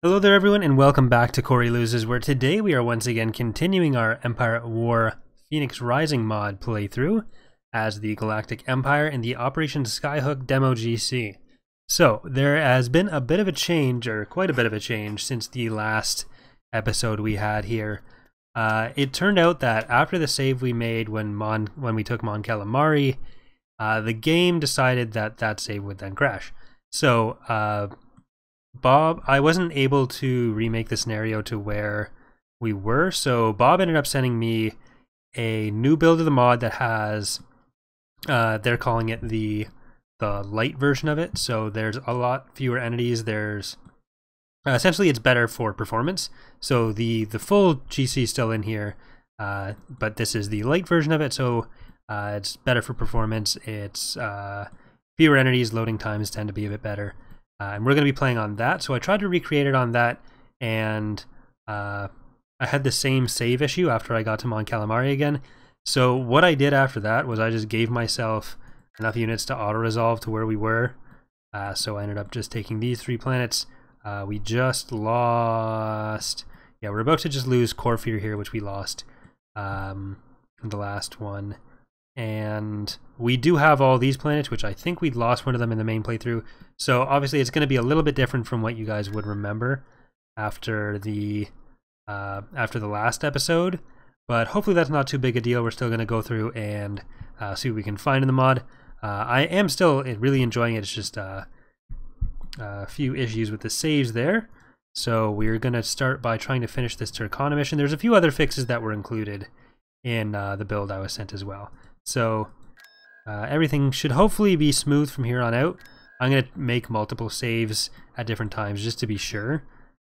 Hello there everyone and welcome back to Corey Loses, where today we are once again continuing our Empire at War Phoenix Rising mod playthrough as the Galactic Empire in the Operation Skyhook Demo GC. So there has been a bit of a change, or quite a bit of a change, since the last episode we had here. It turned out that after the save we made when we took Mon Calamari, the game decided that that save would then crash. So Bob, I wasn't able to remake the scenario to where we were, so Bob ended up sending me a new build of the mod that has, they're calling it the light version of it, so there's a lot fewer entities. There's essentially it's better for performance, so the full GC is still in here, but this is the light version of it, so it's better for performance. It's fewer entities, loading times tend to be a bit better. And we're going to be playing on that, so I tried to recreate it on that, and I had the same save issue after I got to Mon Calamari again. So what I did after that was I just gave myself enough units to auto-resolve to where we were. So I ended up just taking these 3 planets. We just lost... Yeah, we're about to just lose Corfir here, which we lost in the last one. And we do have all these planets, which I think we lost one of them in the main playthrough. So obviously it's going to be a little bit different from what you guys would remember after the last episode. But hopefully that's not too big a deal. We're still going to go through and see what we can find in the mod. I am still really enjoying it. It's just a few issues with the saves there. So we're going to start by trying to finish this Turkana mission. There's a few other fixes that were included in the build I was sent as well. So everything should hopefully be smooth from here on out. I'm going to make multiple saves at different times just to be sure.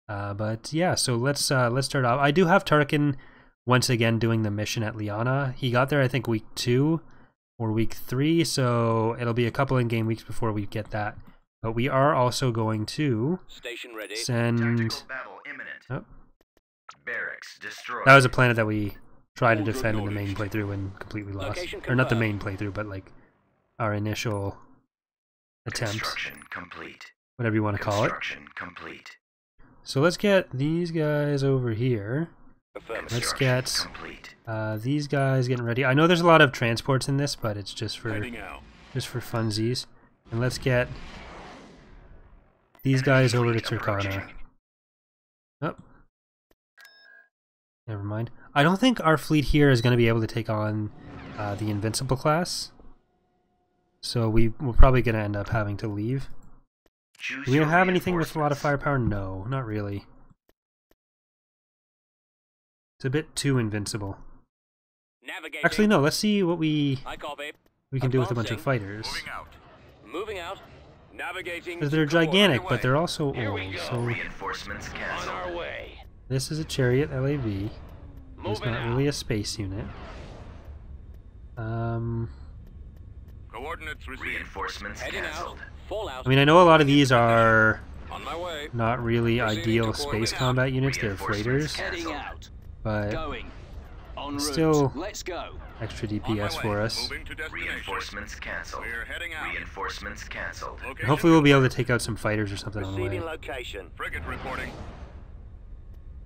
But yeah, so let's start off. I do have Tarkin once again doing the mission at Liana. He got there I think week 2 or week 3, so it'll be a couple in-game weeks before we get that. But we are also going to Station ready. send... Battle imminent. Oh. Barracks destroyed. That was a planet that we tried to defend in the main playthrough and completely lost. Location Or not the main confirmed. playthrough, but like our initial attempt, Construction complete. whatever you want to call it. Construction complete. So let's get these guys over here. Affirmative. Let's Construction get complete. these guys getting ready. I know there's a lot of transports in this, but it's just for Heading out. funsies. And let's get these guys over to Turkana. Oh. Never mind. I don't think our fleet here is going to be able to take on the Invincible class. So we're probably going to end up having to leave. Choose Do we your have anything with a lot of reinforcements. firepower? No, not really. It's a bit too invincible. Navigating. Actually, no, let's see what we I copy. can do with a bunch of Advancing. fighters. Moving out. Navigating. Because they're to gigantic, coordinate but they're way. also Here old. we go. So Reinforcements On canceled. our way. this is a Chariot LAV. It's Moving not out. really a space unit. Coordinates received. Reinforcements Heading canceled. out. Fallout. I mean, I know a lot of these are On my way. not really Proceeding ideal to space coordinate out. combat units. They're Reinforcements freighters, canceled. Heading out. but Going. En route. still Let's go. extra On my DPS way. for us. Moving to destination. Reinforcements canceled. We're heading out. Reinforcements canceled. Location Hopefully we'll be able to take out some fighters or something on the way. Receiving location. Frigate reporting.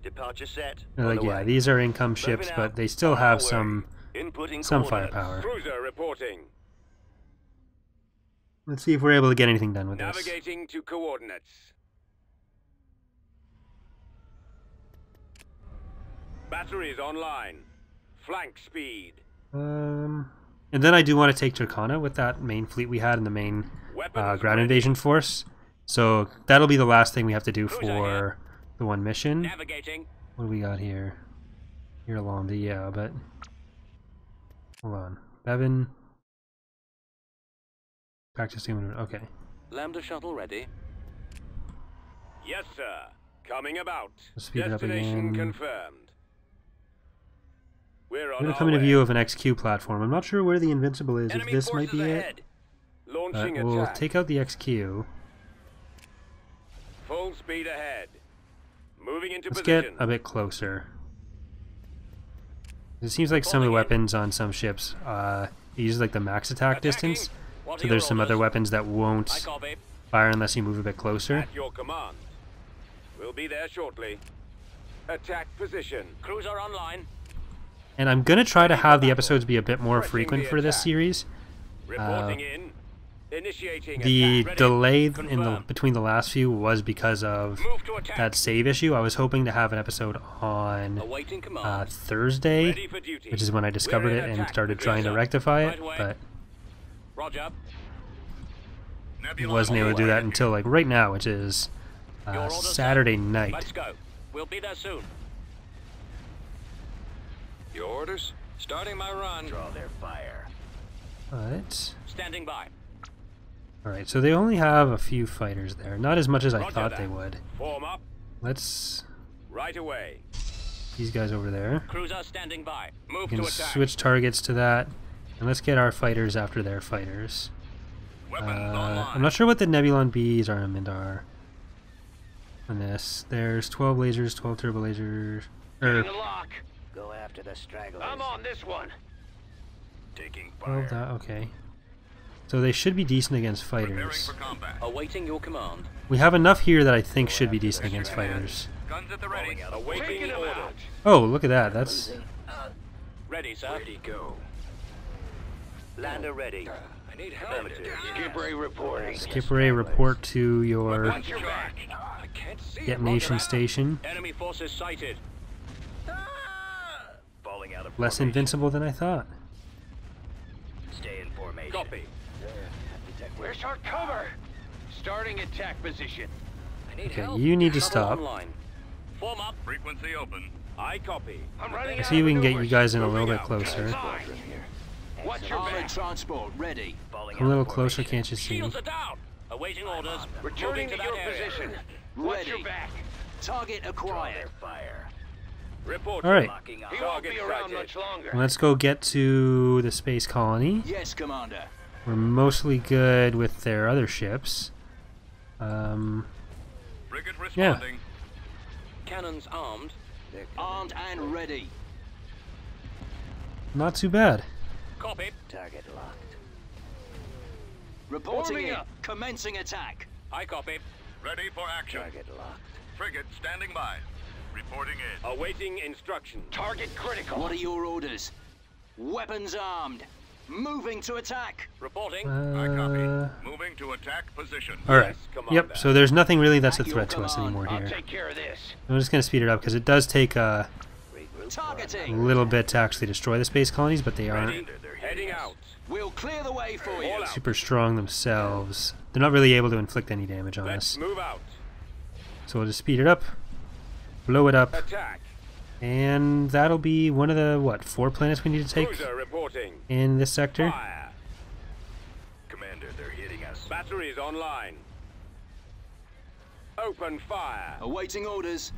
Departure set. Like, yeah, these are income ships, Moving but out. they still On have our way. some Inputting some coordinates. firepower. Cruiser reporting. Let's see if we're able to get anything done with this. Navigating to coordinates. Batteries online. Flank speed. And then I do want to take Turkana with that main fleet we had in the main Weapons ground ready. invasion force. So that'll be the last thing we have to do Cruiser for the one mission. Navigating. What do we got here? Here along the, yeah, but... Hold on. Bevan. Practicing, okay. Lambda shuttle ready. Yes, sir. Coming about. Let's speed it up Destination again. confirmed. We're on I'm gonna our come into way. view of an XQ platform. I'm not sure where the Invincible is, Enemy if this might forces be ahead. it. Launching But we'll attack. take out the XQ. Full speed ahead. Moving into Let's get position. a bit closer. It seems like some of the Falling in. weapons on some ships use like the max attack Attacking. distance. What So are there's your some other orders? weapons that I won't copy. fire unless you move a bit closer. At your command. We'll be there shortly. Attack position. Cruiser online. And I'm gonna try to have the episodes be a bit more frequent for this series. Reporting in. Initiating The attack. delay in the Confirm. between the last few was because of Move to attack. that save issue. I was hoping to have an episode on Awaiting command. Thursday, Ready for duty. which is when I discovered We're it in and attack started trying to position. rectify it, Right away. but Roger. wasn't able to do that until like right now, which is Your orders, sir. Saturday night. Let's go. We'll be there soon. Your orders? Starting my run. Draw their fire. But Standing by. all right, so they only have a few fighters there, not as much as I Roger thought that. they would. Form up. Let's Right away. these guys over there. Cruiser standing by. Move We can to attack. switch targets to that, and let's get our fighters after their fighters. I'm not sure what the Nebulon B's armament are on this. There's 12 lasers, 12 turbo lasers. lock. Go after the stragglers. I'm on this one. Taking 12 fire. that, okay. So they should be decent against Preparing fighters. for combat. Awaiting your command. We have enough here that I think should be decent against fighters. Guns at the ready. Awaiting orders. Oh, look at that. That's Ready, sir. Ready, go. Lander ready. I need help. Skip Ray reporting. Skip Ray, report to your Watch your back. I can't see. detonation station. Enemy forces sighted. Falling out of Less invincible than I thought. Stay in formation. Copy. Where's our cover? Starting attack position. I need Okay, help. you need to Trouble stop. online. Form up. Frequency open. I copy. I'm running Let's see if we can get you guys in a little bit closer. What's your back? transport ready. A little closer, can't you see? Shields are down. Awaiting orders. Returning to your position. What's your Ready. back? Target acquired. Fire. Report. All right, He won't Target be around sighted. much longer. let's go get to the space colony. Yes, Commander. We're mostly good with their other ships. Frigate Yeah. responding. Cannons armed. Armed and ready. Not too bad. Copy. Target locked. Reporting Forming in. up. Commencing attack. I copy. Ready for action. Target locked. Frigate standing by. Reporting in. Awaiting instruction. Target critical. What are your orders? Weapons armed. Moving to attack. Reporting. I copy. Moving to attack position. All right. Commander. Yep. So there's nothing really that's a At your threat to us command. anymore I'll here. take care of this. I'm just gonna speed it up because it does take a Targeting. little bit to actually destroy the space colonies, but they aren't Ready. Heading out. We'll clear the way for you. All out. super strong themselves. They're not really able to inflict any damage on Let's us. move out. So we'll just speed it up, blow it up, Attack. and that'll be one of the, what, 4 planets we need to take Cruiser reporting. in this sector? Fire. Commander, they're hitting us. Batteries online. Open fire. Awaiting orders.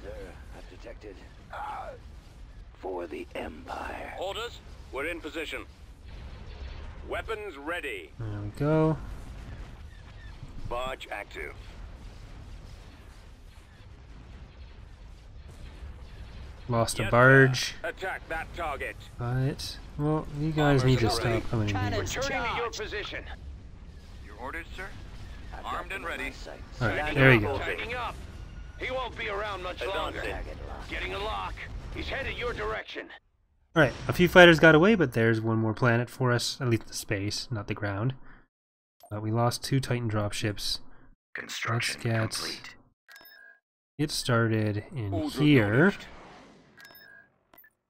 Sir, I've detected. For the Empire. Orders. We're in position. Weapons ready. There we go. Barge active. Lost a Yes, barge, sir. Attack that target. but, well, you guys need to stop coming in here. Cannons Returning to your charged. position. Your orders, sir? I've got Armed them and in ready. my sights. Alright, there you go. Tagging up. He won't be around much longer. Target locked. Getting a lock. He's headed your direction. Alright, a few fighters got away, but there's one more planet for us, at least the space, not the ground. We lost 2 Titan dropships. Construction get- complete. It started in Order here. acknowledged.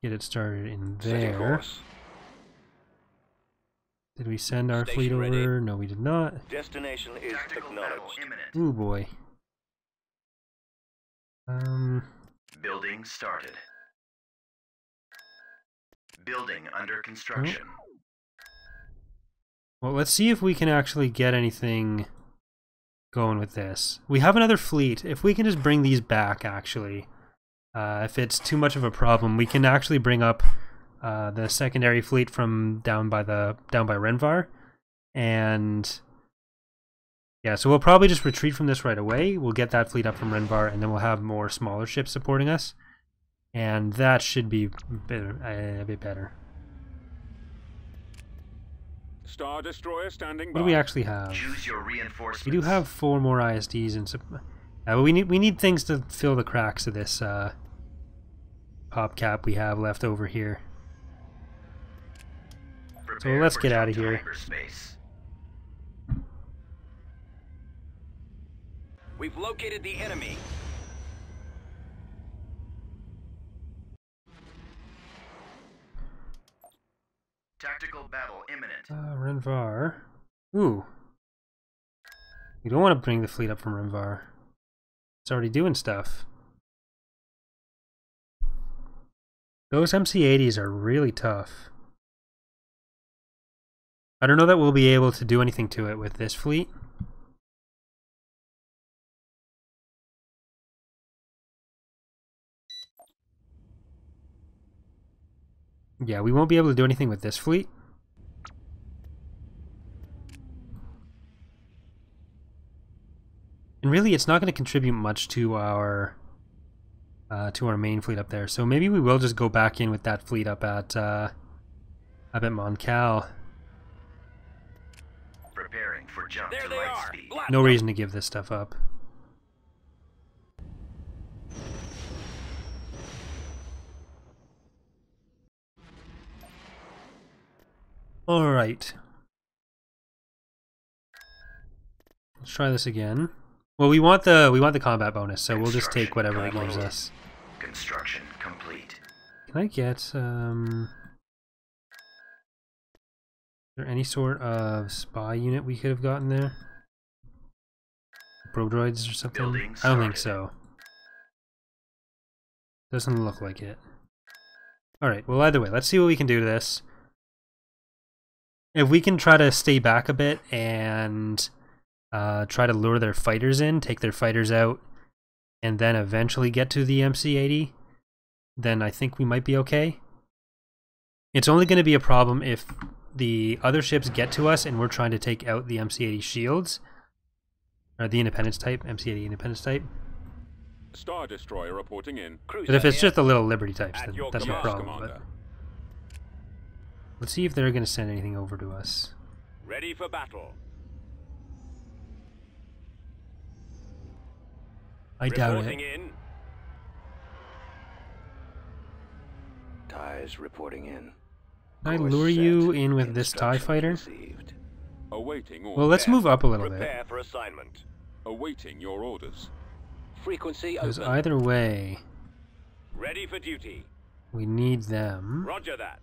Get it started in Setting there. course. Did we send our Station fleet ready. over? No, we did not. Destination is Tactical battle acknowledged. imminent. Ooh boy. Building started. Building under construction. Well, let's see if we can actually get anything going with this. We have another fleet. If we can just bring these back, actually, if it's too much of a problem, we can actually bring up the secondary fleet from down by Renvar, and yeah, so we'll probably just retreat from this right away. We'll get that fleet up from Renvar, and then we'll have more smaller ships supporting us, and that should be a bit better. Star Destroyer standing What by. do we actually have? Choose your reinforcements. We do have 4 more ISDs and Well, we need things to fill the cracks of this pop cap we have left over here. So let's get out of here. Hyperspace. We've located the enemy. Tactical battle imminent. Renvar. Ooh. We don't want to bring the fleet up from Renvar. It's already doing stuff. Those MC-80s are really tough. I don't know that we'll be able to do anything to it with this fleet. Yeah, we won't be able to do anything with this fleet. And really, it's not going to contribute much to our main fleet up there. So maybe we will just go back in with that fleet up at Mon Cal. Preparing for jump There to they light are. speed. No reason to give this stuff up. All right. Let's try this again. Well, we want the combat bonus, so we'll just take whatever it gives us. Construction complete. Can I get is there any sort of spy unit we could have gotten there? Prodroids or something? Building I don't think started. so. Doesn't look like it. Alright, well either way, let's see what we can do to this. If we can try to stay back a bit and try to lure their fighters in, take their fighters out, and then eventually get to the MC-80, then I think we might be okay. It's only going to be a problem if the other ships get to us and we're trying to take out the MC-80 shields, or the Independence type, MC-80 Independence type. Star Destroyer reporting in. But if it's just the little Liberty types, At then your that's no command, problem. But Commander. let's see if they're going to send anything over to us. Ready for battle. I doubt Reporting it. in. TIEs reporting in. Can I Course lure set. you in with this TIE Instructions fighter? received. Awaiting orders. Well, let's move up a little bit. Prepare for assignment. Awaiting your orders. Frequency Because open. either way, Ready for duty. we need them. Roger that.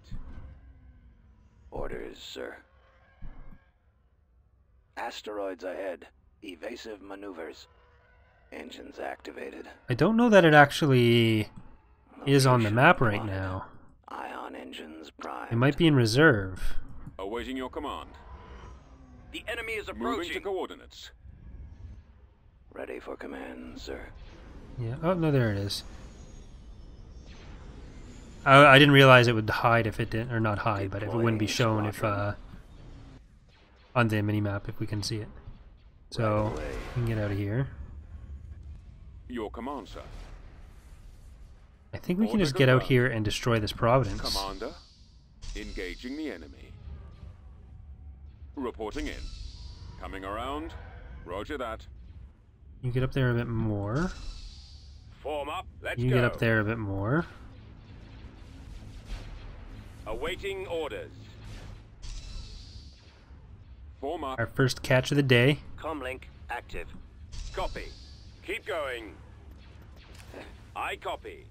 Orders, sir. Asteroids ahead. Evasive maneuvers. Engines activated. I don't know that it actually is on the Location map right plotted. now. Ion engines primed. It might be in reserve. Awaiting your command. The enemy is Moving to approaching. coordinates. Ready for command, sir. Yeah. Oh, no, there it is. I didn't realize it would hide if it didn't, or not hide, but if it wouldn't be shown if on the minimap if we can see it. So Right away. we can get out of here. Your command, sir. I think we can Order just get out confirmed. here and destroy this Providence. Commander. Engaging the enemy. Reporting in. Coming around. Roger that. You get up there a bit more. Form up. Let's You go. get up there a bit more. Awaiting orders. Form up. Our first catch of the day. Comlink active. Copy. Keep going. I copy.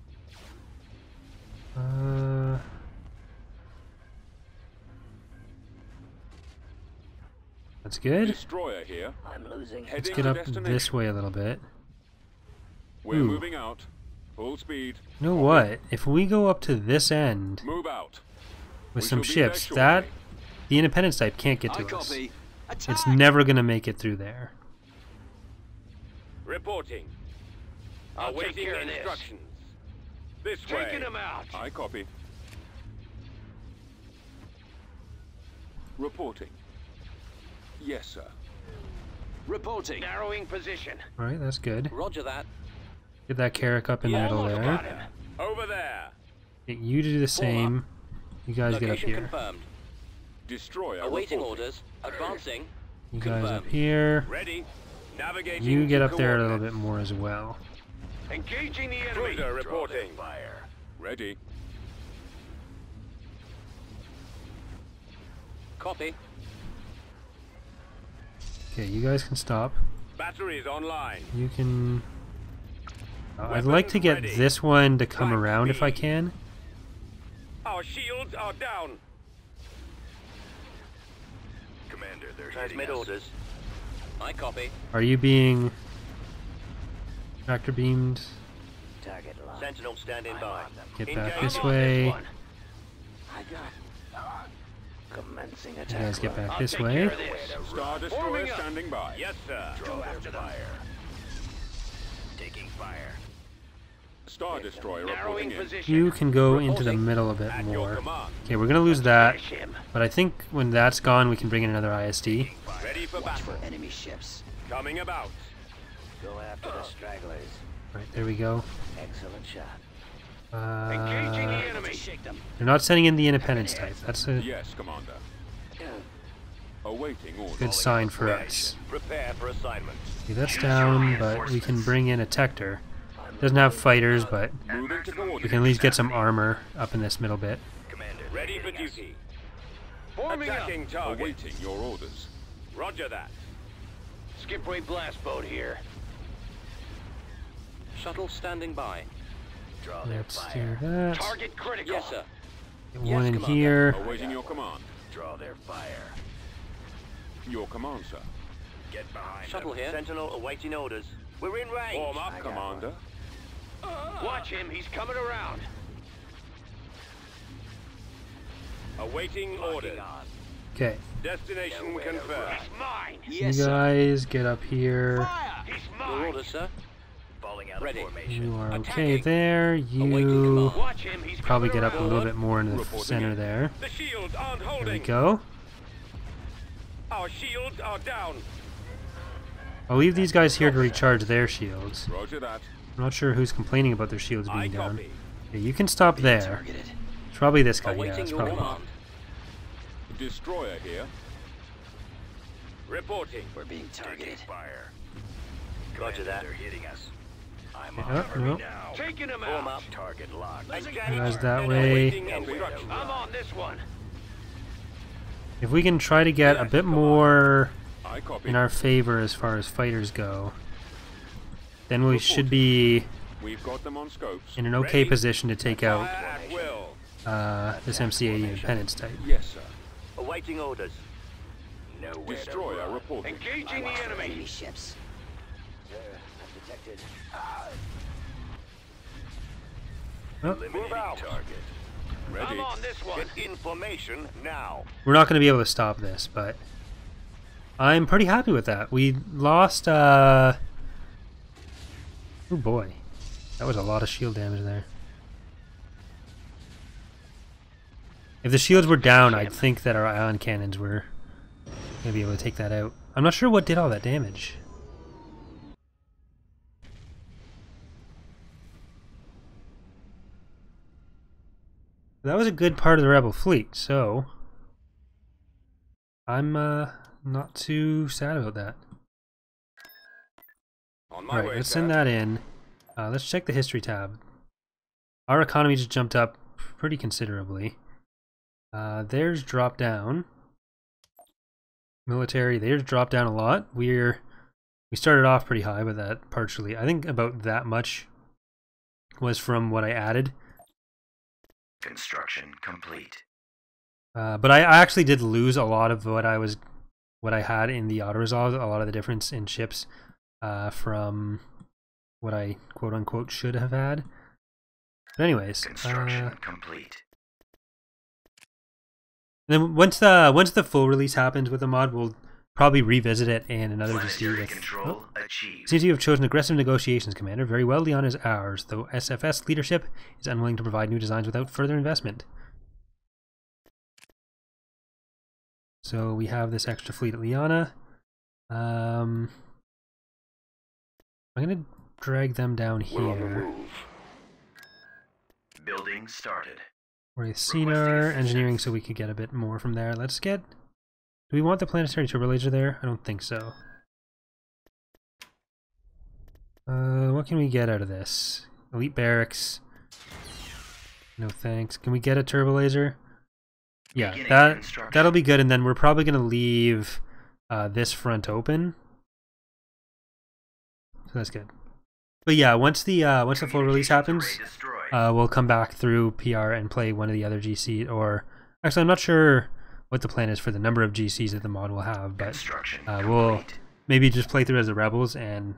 That's good. Destroyer here. I'm losing. Let's Heading get to up destination. this way a little bit. We're Ooh. moving out. Full speed. You know what? If we go up to this end Move out. with We some shall be there ships, shortly. that the Independence type can't get I to us. copy. Attack. It's never gonna make it through there. Reporting. I'll take Awaiting care of this. instructions. This way. Taking them out. I copy. Reporting. Yes, sir. Reporting. Narrowing position. All right, that's good. Roger that. Get that Carrack up in the middle Almost got there. him. Over there. Get you to do the same. You guys get up Location here. confirmed. Destroyer Awaiting reporting. orders. Advancing. You guys up confirmed. here. Ready. Navigating You get to up there a little coordinates. bit more as well. Engaging the enemy. Cruiser reporting. Fire. Ready. Copy. Okay, you guys can stop. Batteries online. You can... I'd like to get ready. this one to come Light around if I speed. can. Our shields are down. Commander, they're Transmit orders. I copy. Are you being tractor beamed? Target locked. Sentinel standing by. Get back Engage. this I'm on this way. one. I got. Commencing You attack. guys get back I'll this take way. care of this. Star Destroyer Forming up. standing by. Yes, sir. Go after them. Taking fire. Star Destroyer Narrowing reporting in. position. You can go into the middle a bit At your more. command. Okay, we're gonna lose that, Finish him. but I think when that's gone, we can bring in another ISD. Ready for battle. Enemy ships. Coming about. Go after the stragglers. Right, there we go. Excellent shot. Engaging the Uh, enemy. Shake them. they're not sending in the Independence type. That's a Yes, Commander. Awaiting orders. good sign for us. Prepare for assignment. Okay, that's down, but we can bring in a Tector. Doesn't have fighters, but Moving to we coordinates. can at least get some armor up in this middle bit. Commander, ready for duty. Forming up. Attacking target. Awaiting your orders. Roger that. Skipway blast boat here. Shuttle standing by. Let's do that. Target critical. Yes, sir. Get Yes, one in Commander. here. Awaiting your command. Draw their fire. Your command, sir. Get behind Shuttle them. here. Sentinel awaiting orders. We're in range. Form up, Commander. Watch him. He's coming around. Awaiting orders. Okay, Destination confirmed. He's mine. Yes, you sir. guys get up here. He's Your mine. orders, sir. Falling out Ready. of formation. You are okay Attacking. there. Awaiting You command. Watch him. He's probably coming get up a around. little bit more into the Reporting center in. there. The shields aren't There we holding. go. Our shields are down. I'll leave these guys here to recharge their shields. Roger that. I'm not sure who's complaining about their shields I being down. copy. Okay, you can stop there. Targeted. It's probably this guy. Yeah, Awaiting it's your probably. command. Destroyer here. Reporting. We're being targeted. Fire. Roger that. They're hitting us. I'm Okay, oh, no. now. Taking him Form out. up. Target locked. Guys that way. Awaiting instructions. I'm on this one. If we can try to get a Yes, bit come on. more I copy. in our favor as far as fighters go, then we should be We've got them on scopes. in an okay Ready? position to take out Fire at will. this MCA Independence type. Yes, sir. Awaiting orders. Destroyer reporting. Engaging the enemy. ships. Sir, I've detected. Oh, Move out. Target. Ready. I'm on this one. Get information now. we're not going to be able to stop this, but I'm pretty happy with that. We lost, oh boy, that was a lot of shield damage there. If the shields were down, I'd think that our ion cannons were going to be able to take that out. I'm not sure what did all that damage. That was a good part of the Rebel fleet, so I'm not too sad about that. On my Alright, way, let's sir. send that in. Let's check the history tab. Our economy just jumped up pretty considerably. Theirs dropped down. Military, theirs dropped down a lot. We started off pretty high, but that partially, I think about that much was from what I added. Construction complete. But I actually did lose a lot of what I had in the auto resolve, a lot of the difference in ships from what I quote unquote should have had. But anyways, Construction complete. then once the full release happens with the mod, we'll probably revisit it and another GC Planetary with. control achieved. Seems you have chosen aggressive negotiations, Commander. Very well, Liana is ours, though SFS leadership is unwilling to provide new designs without further investment. So we have this extra fleet at Liana. I'm gonna drag them down here. Building started. We're with Cinar engineering, so we could get a bit more from there. Let's get. Do we want the planetary turbo laser there? I don't think so. What can we get out of this? Elite barracks. No thanks. Can we get a turbo laser? Yeah, that'll be good, and then we're probably gonna leave this front open. So that's good. But yeah, once the full release happens, we'll come back through PR and play one of the other GC. Or actually, I'm not sure what the plan is for the number of GCs that the mod will have, but we'll maybe just play through as the rebels, and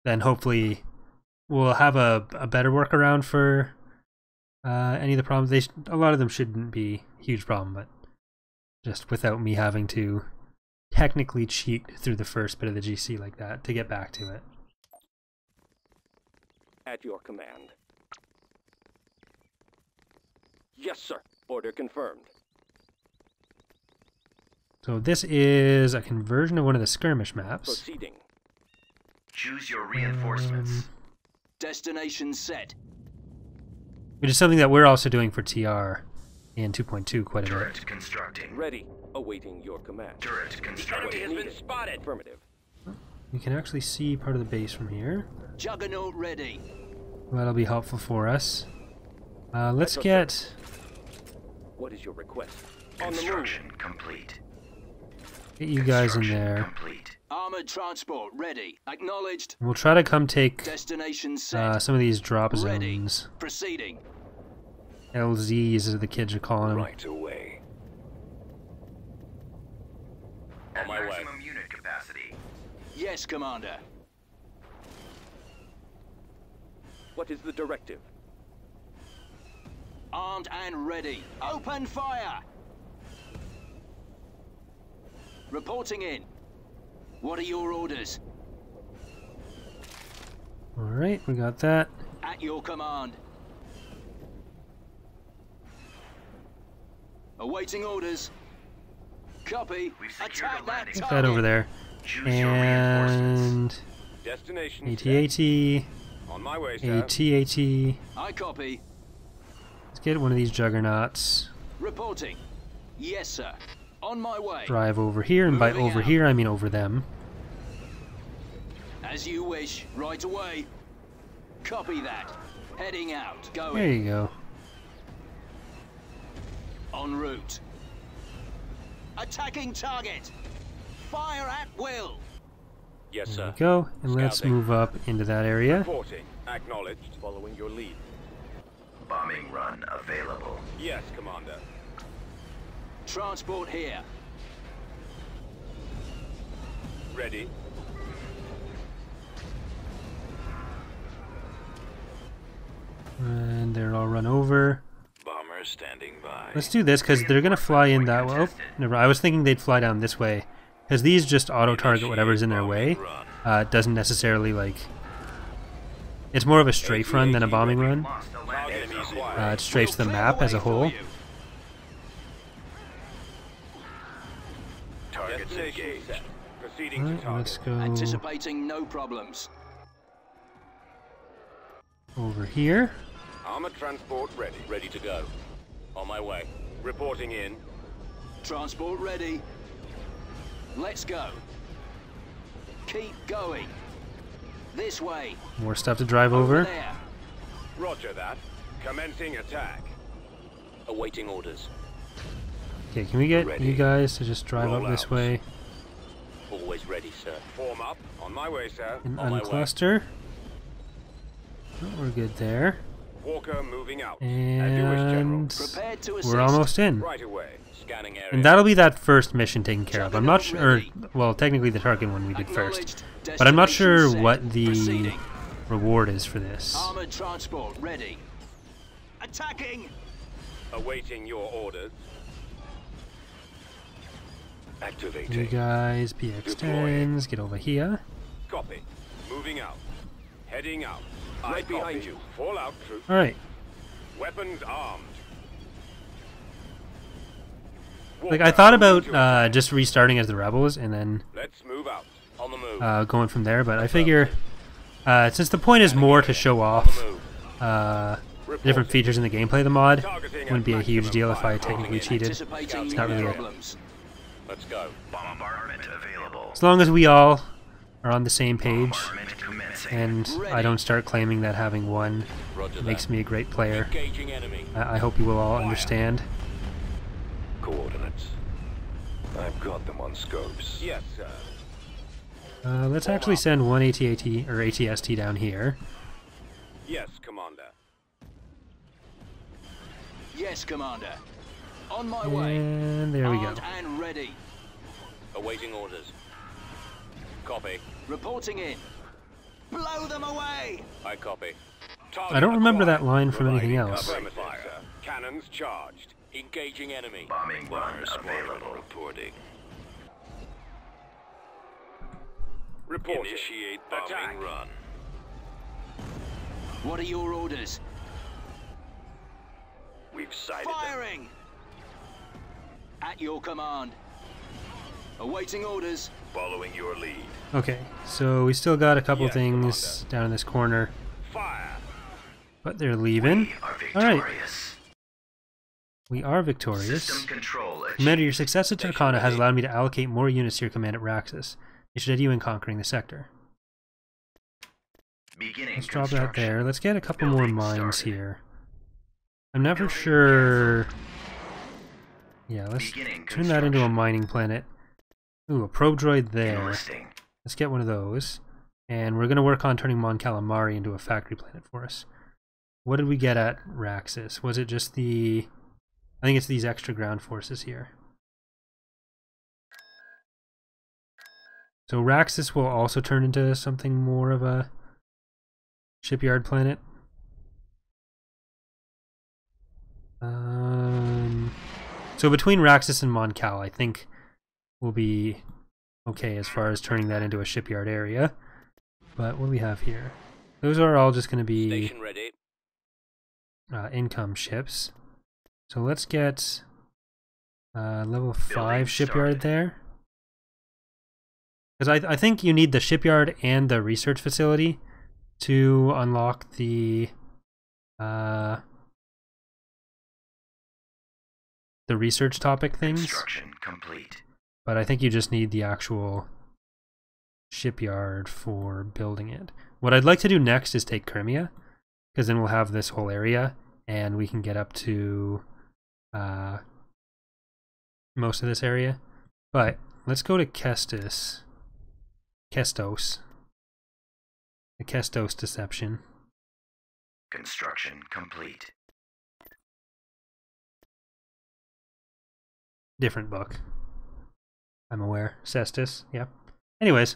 then hopefully we'll have a better workaround for any of the problems. A lot of them shouldn't be a huge problem, but just without me having to technically cheat through the first bit of the GC like that to get back to it. At your command. Yes, sir. Order confirmed. So this is a conversion of one of the skirmish maps. Proceeding. Choose your reinforcements. Destination set. Which is something that we're also doing for TR in 2.2 quite a bit. Turret constructing. Ready. Awaiting your command. Turret constructing. Enemy has been spotted. Affirmative. You can actually see part of the base from here. Juggernaut ready. That'll be helpful for us. Let's get... What is your request? On the move. Construction complete. Get you guys in Construction there. Complete. Armored transport ready. Acknowledged. We'll try to come take Destination set. some of these drop Ready. zones. Proceeding. LZs, as the kids are calling them. Right away. At my way. maximum unit capacity. Yes, Commander. What is the directive? Armed and ready. Open fire! Reporting in. What are your orders? Alright, we got that. At your command. Awaiting orders. Copy. We've secured Attack the that landing. Put target. that over there. Choose your reinforcements. And... Destination. AT-AT. On my way, sir. AT-AT. I copy. Let's get one of these juggernauts. Reporting. Yes, sir. On my way. Drive over here, and by Moving over out. here I mean over them. As you wish. Right away. Copy that. Heading out. Going. There you go. En route. Attacking target. Fire at will. Yes, There sir. we go. And let's Scouting. move up into that area. Reporting. Acknowledged. Following your lead. Bombing run available. Yes, Commander. Transport here. Ready. And they're all run over. Bomber standing by. Let's do this, because they're going to fly in that way. Oh, never. I was thinking they'd fly down this way. Because these just auto-target whatever's in their way. It doesn't necessarily, like... It's more of a strafe run than a bombing run. Lost the landing zone. It strafes the map as a whole. Targets Destination engaged. set. Proceeding Alright, to let's target. go Anticipating no problems. over here. Armored transport ready. Ready to go. On my way. Reporting in. Transport ready. Let's go. Keep going. This way. More stuff to drive over. There. Roger that. Commencing attack. Awaiting orders. Okay, can we get Ready. you guys to just drive Roll up this out. way Always ready, sir. Form up. On my way, sir. and On my way. uncluster? Oh, we're good there. Walker moving out. As you wish, General. And Prepared to assist. we're almost in. Right away. Scanning area. And that'll be that first mission taken care of. I'm not Juggernaut sure, or, ready. well, technically the Tarkin one we did first. Acknowledged. But I'm not sure Destination set. what the Proceeding. reward is for this. Armored transport ready. Attacking. Awaiting your orders. You Activating. guys, PX-10s, get over here. Copy. Moving out. Heading out. Right Right behind behind you. you. Fall out, troops. Alright. Weapons armed. Like, I Walker, thought moving to about attack. just restarting as the Rebels and then Let's move out. On the move. going from there, but I figure since the point is more to show On off the move. different features in the gameplay of the mod, Targeting wouldn't be a at huge maximum deal if I fire. technically cheated. Anticipating not no really a- problems. Let's go. Bombardment available. As long as we all are on the same page, Bombardment commencing. and I don't start claiming that having one Roger that. makes me a great player. Engaging enemy. I hope you will all understand. Coordinates. I've got them on scopes. Yes, sir. Let's actually send one AT-AT or ATST down here. Yes, Commander. Yes, Commander. On my way. And there we go. Armed and ready. Awaiting orders. Copy. Reporting in. Blow them away. I copy. I don't remember that line from anything Providing else. cover fire. Cannons charged. Engaging enemy. Bombing run available. Reporting. Reporting. Initiate Attack. bombing run. What are your orders? We've sighted them. Firing. At your command. Awaiting orders. Following your lead. Okay, so we still got a couple Yes, things down in this corner, Fire. but they're leaving. We are Alright, victorious. we are victorious. System control achieved. Commander, your success at Station Turkana has ready. allowed me to allocate more units to your command at Raxus. It should aid you in conquering the sector. Beginning Let's drop that construction. there. Let's get a couple more Building mines started. here. I'm never Building sure... Yeah, let's Beginning turn that into a construction. mining planet. Ooh, a probe droid there. Enlisting. Let's get one of those. And we're going to work on turning Mon Calamari into a factory planet for us. What did we get at Raxus? Was it just the... I think it's these extra ground forces here. So Raxus will also turn into something more of a shipyard planet. So between Raxus and Mon Cal, I think we'll be okay as far as turning that into a shipyard area. But what do we have here? Those are all just going to be Station ready. income ships. So let's get level 5 Building shipyard started. there. Because I think you need the shipyard and the research facility to unlock the research topic things. Construction complete. But I think you just need the actual shipyard for building it. What I'd like to do next is take Crimea, because then we'll have this whole area, and we can get up to most of this area. But let's go to Kestos. The Kestos Deception. Construction complete. Different book. I'm aware. Cestus, yeah. Anyways.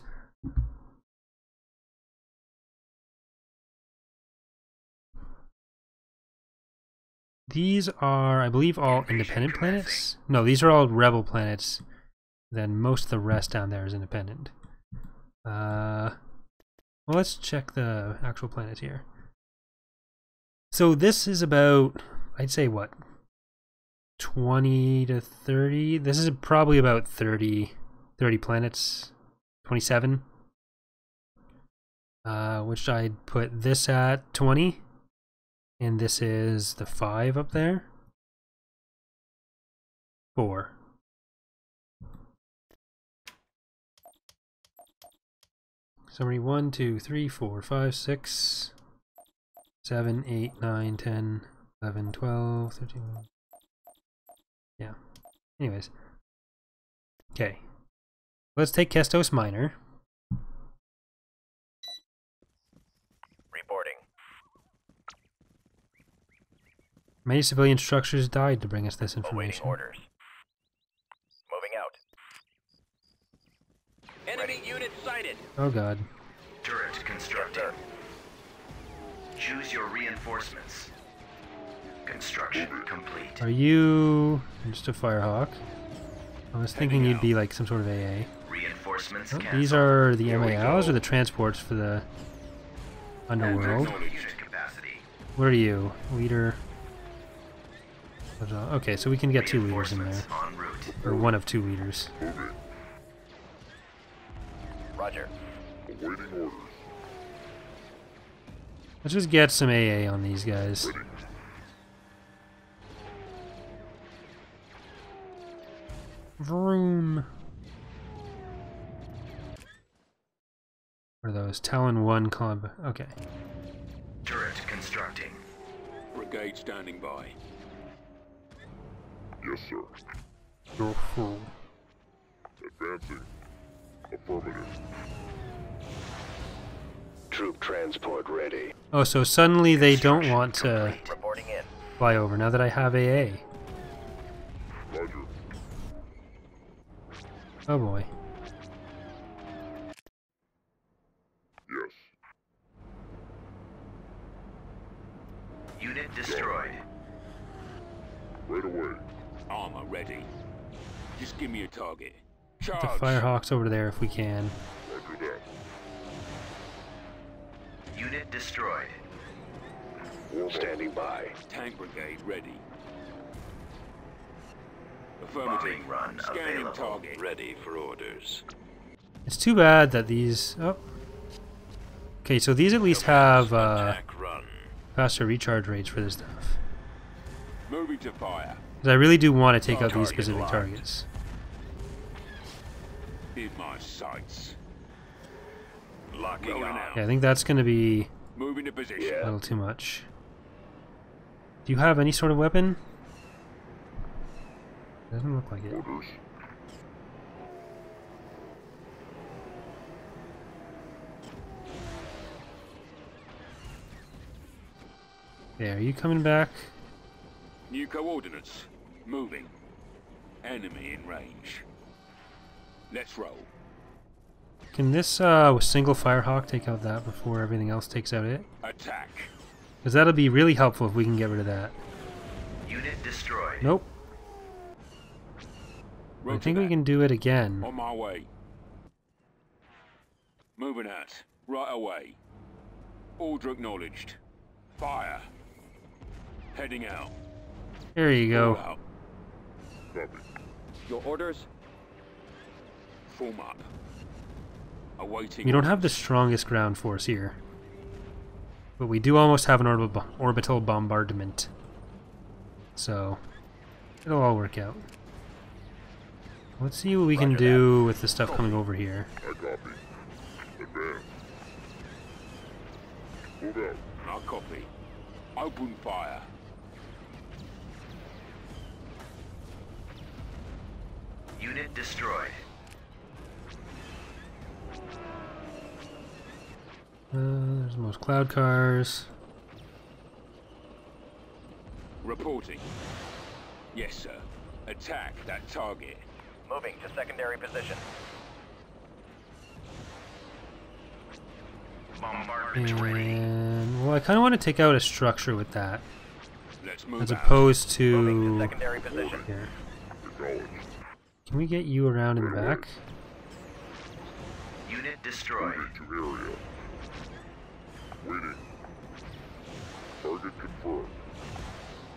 These are, I believe, all independent planets. No, these are all rebel planets. Then most of the rest down there is independent. Well, let's check the actual planets here. So this is about, I'd say what? 20 to 30. This is probably about 30 planets. 27. Which I'd put this at 20. And this is the 5 up there. 4. Summary 1, 2, 3, 4, 5, 6, 7, 8, 9, 10, 11, 12, 13. Yeah. Anyways. Okay. Let's take Kestos Minor. Reporting. Many civilian structures died to bring us this Awaiting information. orders. Moving out. Enemy unit sighted. Oh god. Turret constructed. Choose your reinforcements. Construction complete. Are you just a Firehawk? I was thinking you'd be like some sort of AA. Reinforcements Oh, canceled. these are the Here we MALs go. or the transports for the underworld. Unit capacity. What are you? Leader? Okay, so we can get 2 leaders in there. Reinforcements en route. Or one of 2 leaders. Roger. Let's just get some AA on these guys. Vroom. What are those? Talon 1 combat. Okay. Turret constructing. Brigade standing by. Yes, sir. You're full. Advancing. Affirmative. Troop transport ready. Oh, so suddenly they don't want to Reporting in. fly over now that I have AA. Roger. Oh boy. Yes. Unit destroyed. Right away. Armor ready. Just give me a target. Get the Charge. Firehawks over there if we can. Roger that. Unit destroyed. Standing by. Tank brigade ready. Affirmative. Bombing run Scanning available. target. Ready for orders. It's too bad that these... Oh. Okay, so these at least have Attack run. faster recharge rates for this stuff. Moving to fire. 'Cause I really do want to take out these Target specific locked. targets. In my sights. Locking Rolling on. out. Yeah, I think that's going to be Moving to position. a little too much. Do you have any sort of weapon? Doesn't look like it. Orders. There, are you coming back? New coordinates. Moving. Enemy in range. Let's roll. Can this single Firehawk take out that before everything else takes out it? Attack. Because that'll be really helpful if we can get rid of that. Unit destroyed. Nope. I Roger think we that. can do it again. On my way. Moving out. Right away. Order acknowledged. Fire. Heading out. There you Roll go. out. Copy. Your orders? Form up. Awaiting. We don't have the strongest ground force here. But we do almost have an orbital bombardment. So, it'll all work out. Let's see what we can do with the stuff coming over here. I copy. Advance. Move out. I copy. Open fire. Unit destroyed. There's the most cloud cars. Reporting. Yes, sir. Attack that target. Moving to secondary position. Bombardment ready. And, well, I kind of want to take out a structure with that. Let's move As out. opposed Moving to to... secondary position. Here. Acknowledged. Can we get you around in the back? Unit destroyed. Moving to area. Waiting. Target confirmed.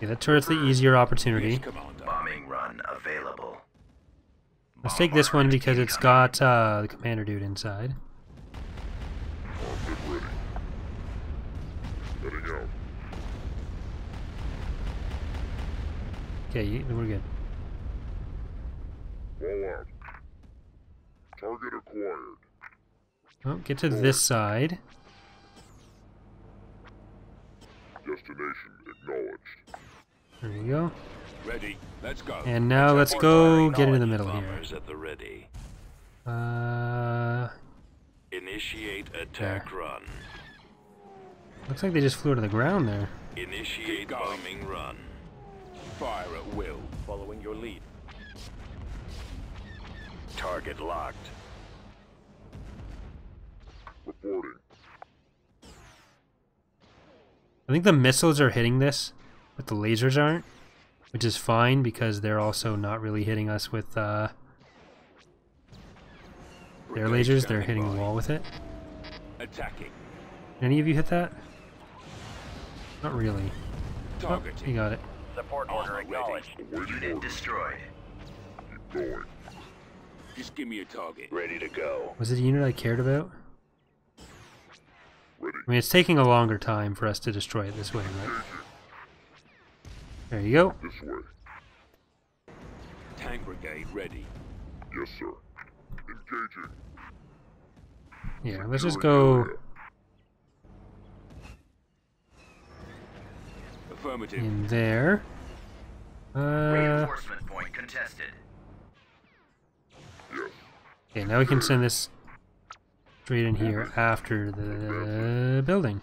Yeah, that turret's the easier opportunity. Yes, Commander. Bombing run available. Let's take this one because it's got the commander dude inside. Armed and ready. Heading out. Okay, we're good. Wall out. Target acquired. Oh, get to this side. Destination acknowledged. There you go. Ready. Let's go. And now let's go get into the middle here. Bombers at the ready. Initiate attack run. Looks like they just flew to the ground there. Initiate Keep going. bombing run. Fire at will. Following your lead. Target locked. Reporting. I think the missiles are hitting this, but the lasers aren't, which is fine because they're also not really hitting us with their Brigade lasers. They're standing hitting the by. wall with it. Attacking. Any of you hit that? Not really. Oh, Targeting. you got it. Support Armor order ready. acknowledged. Awaiting Unit orders. destroyed. Keep going. Just give me a target. Ready to go. Was it a unit I cared about? Ready. I mean, it's taking a longer time for us to destroy it this way, right? There you go. This way. Tank brigade ready. Yes, sir. Engaging. Here, let's just go Affirmative. in there. Reinforcement point contested. Okay, now we can send this straight in here after the building.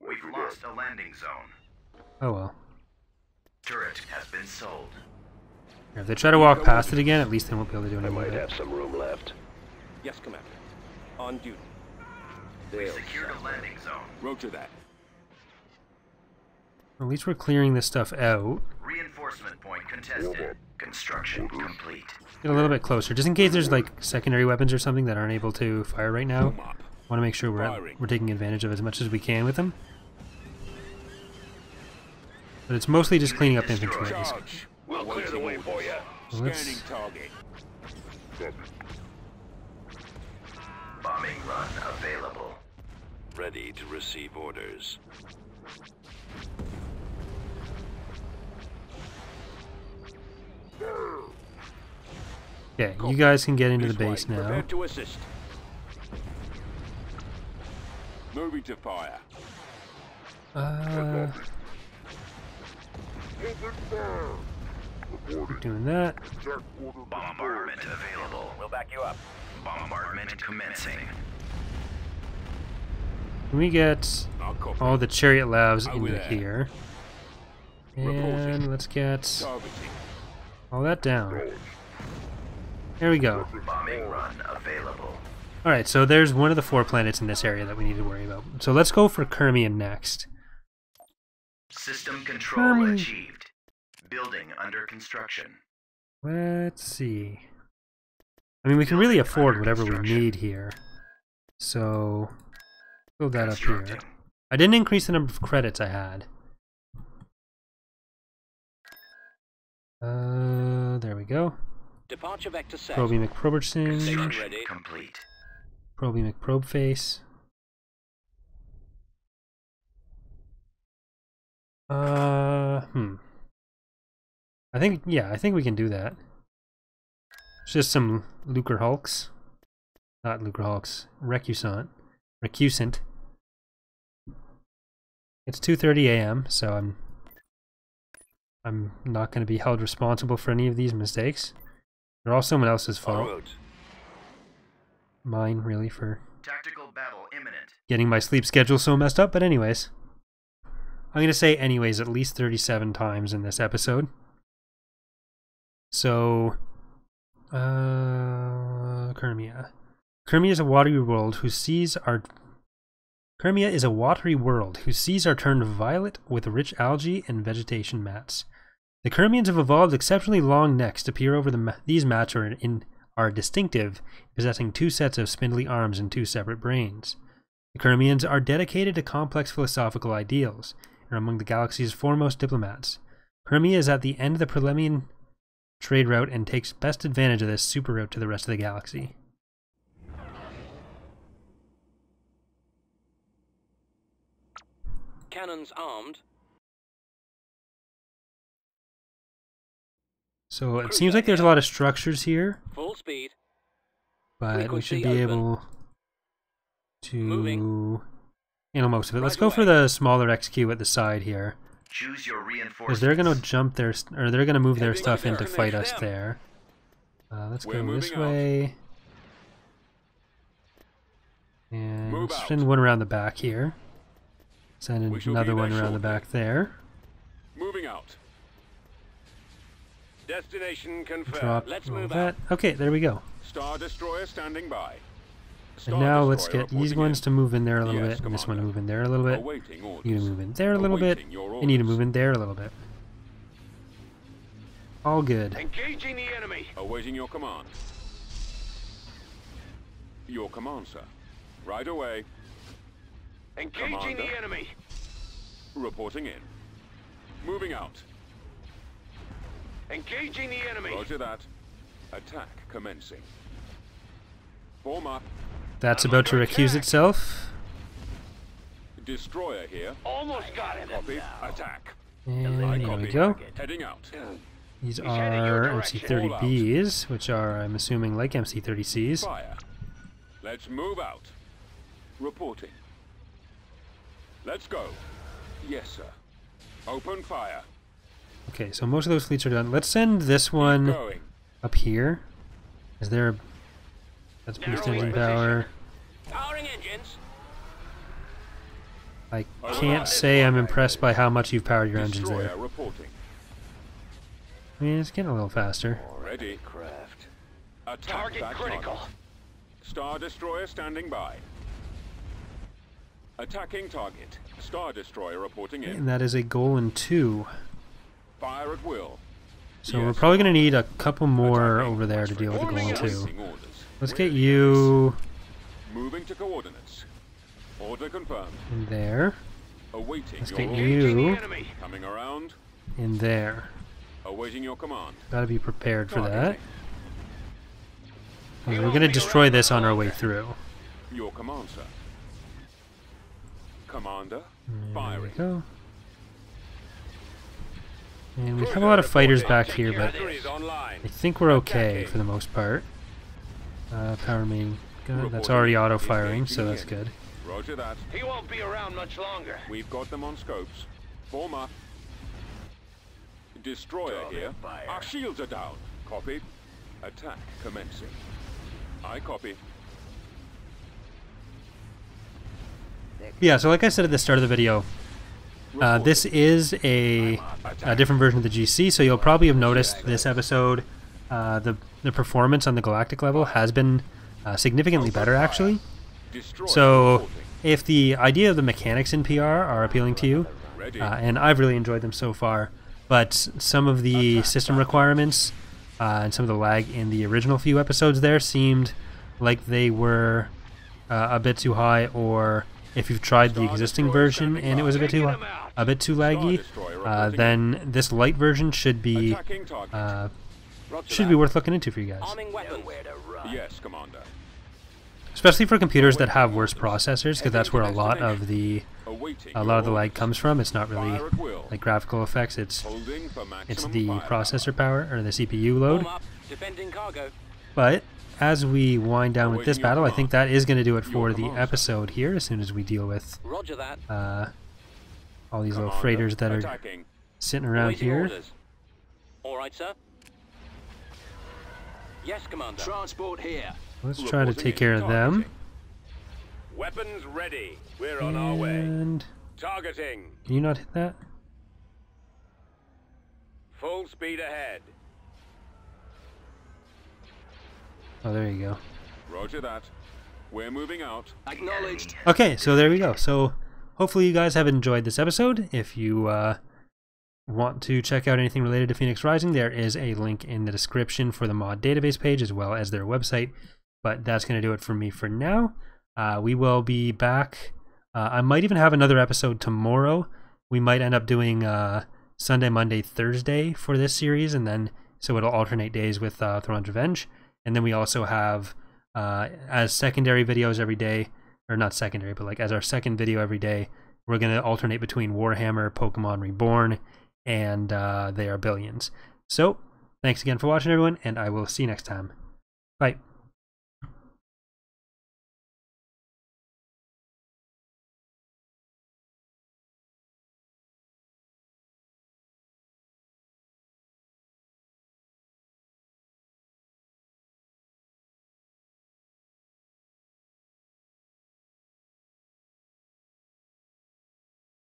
We've lost a landing zone. Oh well. Turret has been sold. If they try to walk past it again, at least they won't be able to do I anything might with it. have some room left. Yes, Commander. On duty. We've secured a landing zone. Roger that. At least we're clearing this stuff out. Reinforcement point contested. Construction complete. Get a little bit closer, just in case there's like secondary weapons or something that aren't able to fire right now. Boom up. Want to make sure Firing. we're taking advantage of as much as we can with them. But it's mostly just cleaning up infantry. Charge. We'll clear the way for you. So Scanning let's, target. Bombing run available. Ready to receive orders. okay, you guys can get into the This way. base now. Prepared to assist. Moving to fire. Doing that. Bombardment available. We'll back you up. Bombardment commencing. Can we get I'll copy. all the chariot labs Over into there. here? Reporting. And let's get Targeting. all that down. There we go. Bombing run available. Alright, so there's one of the 4 planets in this area that we need to worry about. So let's go for Kermion next. System control Kermie. achieved. Building under construction. Let's see. I mean, we can really afford whatever we Construction. need here. So, build that up here. Constructing. I didn't increase the number of credits I had. There we go. Departure vector set. Proby McProbertson. Construction. Construction Ready. complete. Proby McProbeface. I think we can do that. It's just some Lucre Hulks. Not Lucre Hulks. Recusant. It's 2:30 a.m., so I'm not going to be held responsible for any of these mistakes. They're all someone else's En fault. route. Mine, really, for Tactical battle imminent. getting my sleep schedule so messed up, but anyways. I'm going to say anyways at least 37 times in this episode. So, Kermia. Kermia is a watery world whose seas are turned violet with rich algae and vegetation mats. The Kermians have evolved exceptionally long necks to peer over these mats are distinctive, possessing 2 sets of spindly arms and 2 separate brains. The Kermians are dedicated to complex philosophical ideals, and are among the galaxy's foremost diplomats. Kermia is at the end of the Prelemian trade route and takes best advantage of this super route to the rest of the galaxy. Cannons armed. So it seems like there's a lot of structures here, Full speed. but we Frequency should be open. able to Moving. handle most of it. Let's Right go for away. the smaller XQ at the side here, Choose your because reinforcements. they're gonna jump their or they're gonna move their Heading stuff in over to fight us them. there. Let's We're go this moving out. way, and Move out. send one around the back here. Send We shall another be one there around the shortly. back there. Moving out. Destination confirmed. Drop Let's all move that. Okay, there we go. Star Destroyer standing by. And now let's get these ones to move in there a little Yes, bit, and this one to Commander. move in there a little bit. Awaiting orders. You need to move in there a little bit. Awaiting your You need to orders. move in there a little bit. All good. Engaging the enemy. Awaiting your command. Your command, sir. Right away. Engaging Commander. the enemy. Reporting in. Moving out. Engaging the enemy. Roger that. Attack commencing. Form up. That's about to recuse itself. Destroyer here. Almost got him. Copy. Attack. And I there we copy. go. Heading out. These heading your are direction. MC-30Bs, which are, I'm assuming, like MC-30Cs. Fire. Let's move out. Reporting. Let's go. Yes, sir. Open fire. Okay, so most of those fleets are done. Let's send this one Going. up here. Is there a... That's boost engine power. Powering engines. I can't say I'm impressed by how much you've powered your engines Destroyer there. reporting. I mean, it's getting a little faster. Ready. Craft. Attack Target that critical. target. Star Destroyer standing by. Attacking target. Star Destroyer reporting in. And that is a Golan 2. Fire at will. So Yes. we're probably going to need a couple more Attacking. over there to deal with the Golan 2. Awaiting orders. Let's get you Moving to coordinates. Order confirmed. in there, Awaiting Let's your get orders. you- Engaging the enemy. Coming around. in there. Awaiting your command. Gotta be prepared for that. Targeting. 'Cause we're going to destroy this on our way through. Your command, sir. Commander. There we Firing. go. And we have a lot of fighters back here, but Batteries online. I think we're okay for the most part. Power main gun, that's already auto-firing, so that's good. Roger that. He won't be around much longer. We've got them on scopes. Form up. Destroyer Draw here. their fire. Our shields are down. Copy. Attack commencing. I copy. Yeah, so like I said at the start of the video, this is a different version of the GC, so you'll probably have noticed this episode, the performance on the galactic level has been significantly better, actually. Destroyer So reporting. if the idea of the mechanics in PR are appealing to you, Ready. and I've really enjoyed them so far, but some of the system requirements and some of the lag in the original few episodes there seemed like they were a bit too high, or if you've tried the existing version and it was a bit too laggy, then this light version should be Attacking target. Roger that. worth looking into for you guys, Arming weapons. Yes, Commander. especially for computers that have worse processors, because that's where a lot of the Awaiting lag comes from. It's not really Fire at will. like graphical effects, it's Holding for maximum it's the firepower. processor power or the CPU load. Form up. Defending cargo. But as we wind down with this battle, I think that is going to do it for the episode here, as soon as we deal with Roger that. all these little Commander, freighters that are attacking. sitting around Awaiting here. orders. All right, sir. Yes, Commander. Transport here. Let's try to Reporting take care in. of them. Targeting. Weapons ready. We're on our way. And Targeting. can you not hit that? Full speed ahead. Oh, there you go. Roger that. We're moving out. Acknowledged. Okay, so there we go. So hopefully you guys have enjoyed this episode. If you want to check out anything related to Phoenix Rising, there is a link in the description for the mod database page as well as their website. But that's going to do it for me for now. We will be back. I might even have another episode tomorrow. We might end up doing Sunday, Monday, Thursday for this series, and then so it'll alternate days with Thrawn's Revenge. And then we also have as secondary videos every day, or not secondary, but like as our second video every day, we're going to alternate between Warhammer, Pokemon Reborn, and They Are Billions. So, thanks again for watching, everyone, and I will see you next time. Bye.